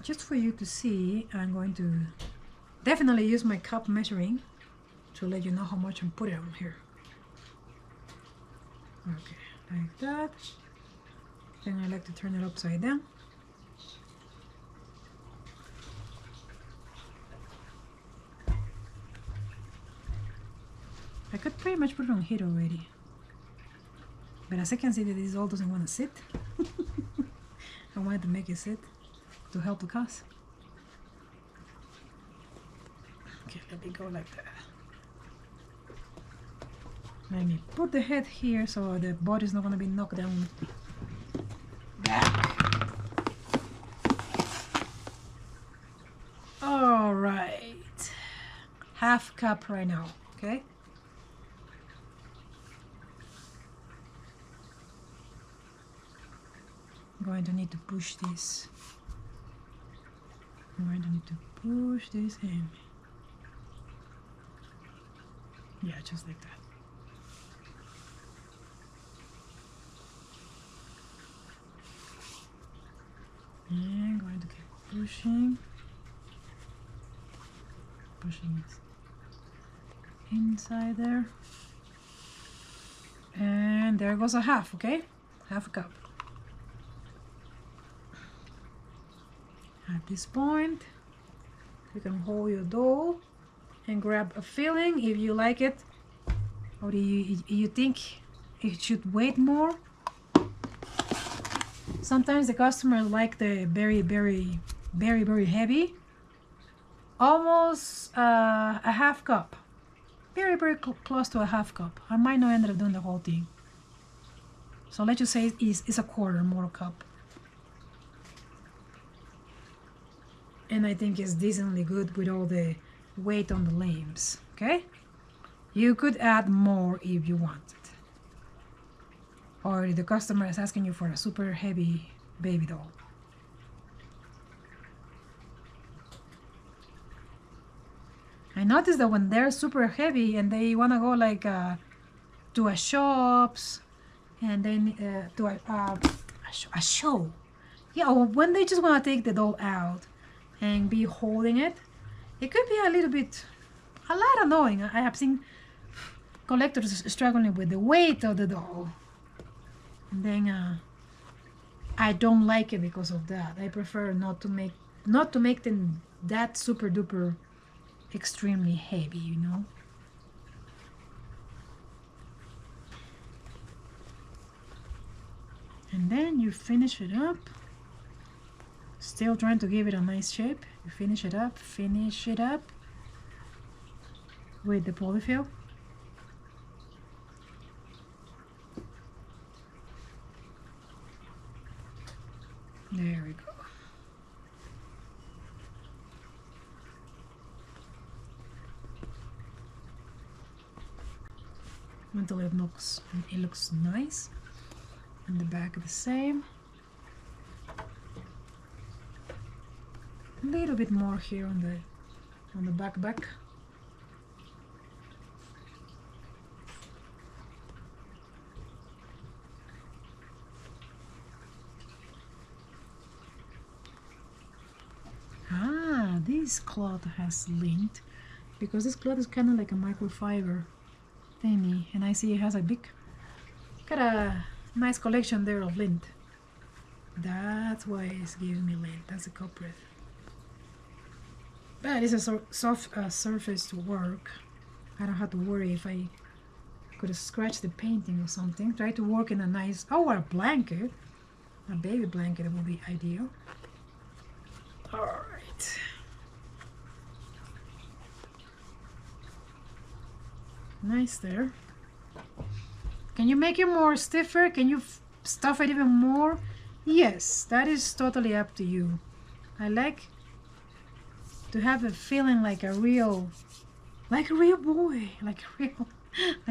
Just for you to see, I'm going to definitely use my cup measuring to let you know how much I'm putting on here. Okay, like that. Then I like to turn it upside down. I could pretty much put it on heat already. But as I can see that this all doesn't want to sit. I wanted to make it sit to help the cause. Okay, let me go like that. Let me put the head here so the body's not going to be knocked down back. All right. Half cup right now, okay? I'm going to need to push this. I'm going to need to push this in. Yeah, just like that. And going to keep pushing. Pushing it inside there. And there goes a half, okay? Half a cup. At this point, you can hold your dough and grab a filling if you like it, or do you think it should wait more. Sometimes the customers like the very heavy, almost a half cup, very close to a half cup. I might not end up doing the whole thing, so let's just say it's a quarter more cup. And I think it's decently good with all the weight on the limbs, okay? You could add more if you wanted. Or if the customer is asking you for a super heavy baby doll. I noticed that when they're super heavy and they want to go like to a shops and then to a show. Yeah, or when they just want to take the doll out and be holding it, it could be a lot annoying. I have seen collectors struggling with the weight of the doll. And then I don't like it because of that. I prefer not to make them that super duper extremely heavy, you know. And then you finish it up. Still trying to give it a nice shape. You finish it up with the polyfill. There we go. Until it looks nice. And the back the same. A little bit more here on the back. This cloth has lint because this cloth is kind of like a microfiber thingy, and I see it has got a nice collection there of lint. That's why it's giving me lint. That's the culprit. But it's a soft surface to work. I don't have to worry if I could scratch the painting or something. Try to work in a nice, or a blanket. A baby blanket would be ideal. Alright. Nice there. Can you make it more stiffer? Can you stuff it even more? Yes, that is totally up to you. I like to have a feeling like a real boy, like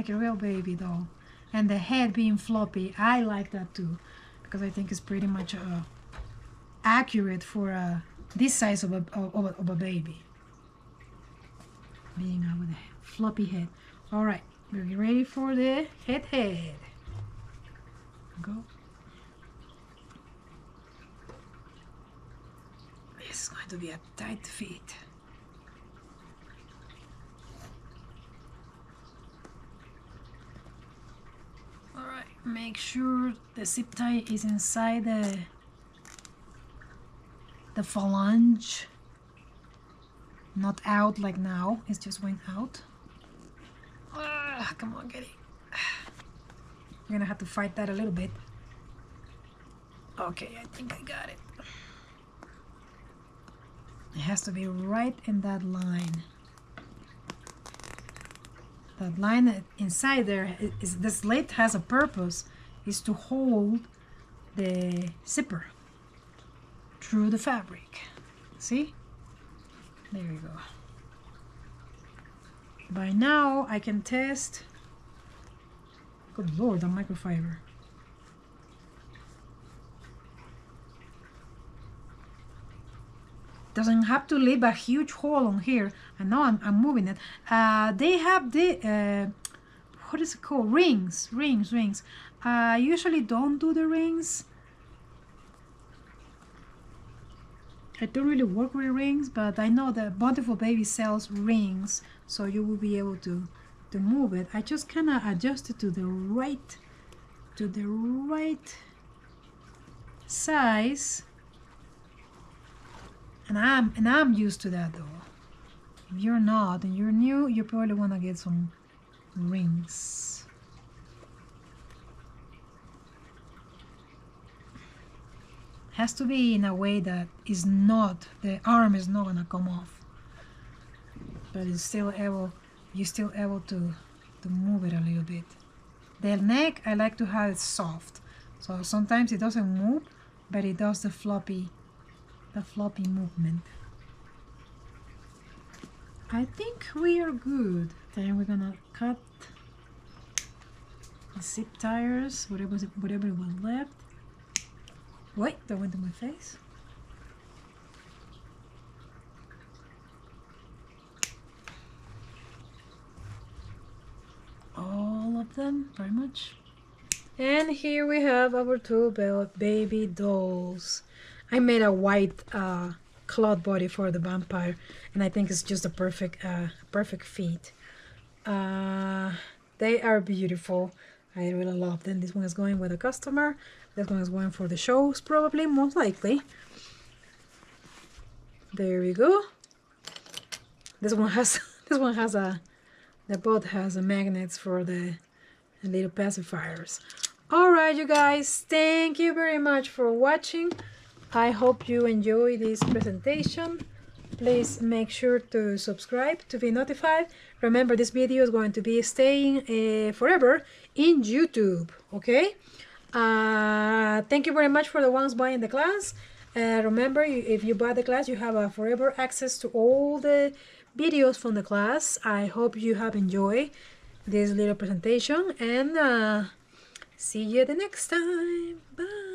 a real baby doll. And the head being floppy, I like that too, because I think it's pretty much accurate for this size of a baby. Being with a floppy head. All right, we're ready for the head. Go. This is going to be a tight fit. All right, make sure the zip tie is inside the phalange, not out like now. It just went out. Come on, get it. You're gonna have to fight that a little bit. Okay, I think I got it. It has to be right in that line. That line inside there is the slit has a purpose, is to hold the zipper through the fabric. See? There you go. By now I can test. Good Lord, the microfiber. Doesn't have to leave a huge hole on here. I know I'm moving it. They have the what is it called? Rings. I usually don't do the rings. I don't really work with rings, but I know that Bountiful Baby sells rings, so you will be able to move it. I just kind of adjust it to the right size. And I'm used to that though. If you're not and you're new, you probably want to get some rings. Has to be in a way that is not, the arm is not gonna come off, but it's still able, you're still able to move it a little bit. The neck, I like to have it soft, so sometimes it doesn't move, but it does the floppy movement. I think we are good. Then we're gonna cut the zip tires, whatever was left. Wait, that went to my face. All of them, very much. And here we have our two baby dolls. I made a white cloth body for the vampire, and I think it's just a perfect fit. They are beautiful. I really love them. This one is going with a customer. This one is going for the shows, probably, most likely. There we go. This one has the boat has a magnets for the little pacifiers. All right, you guys, thank you very much for watching. I hope you enjoy this presentation. Please make sure to subscribe to be notified. Remember, this video is going to be staying forever in YouTube, okay? Thank you very much for the ones buying the class. Remember, if you buy the class, you have a forever access to all the videos from the class. I hope you have enjoyed this little presentation, and see you the next time. Bye.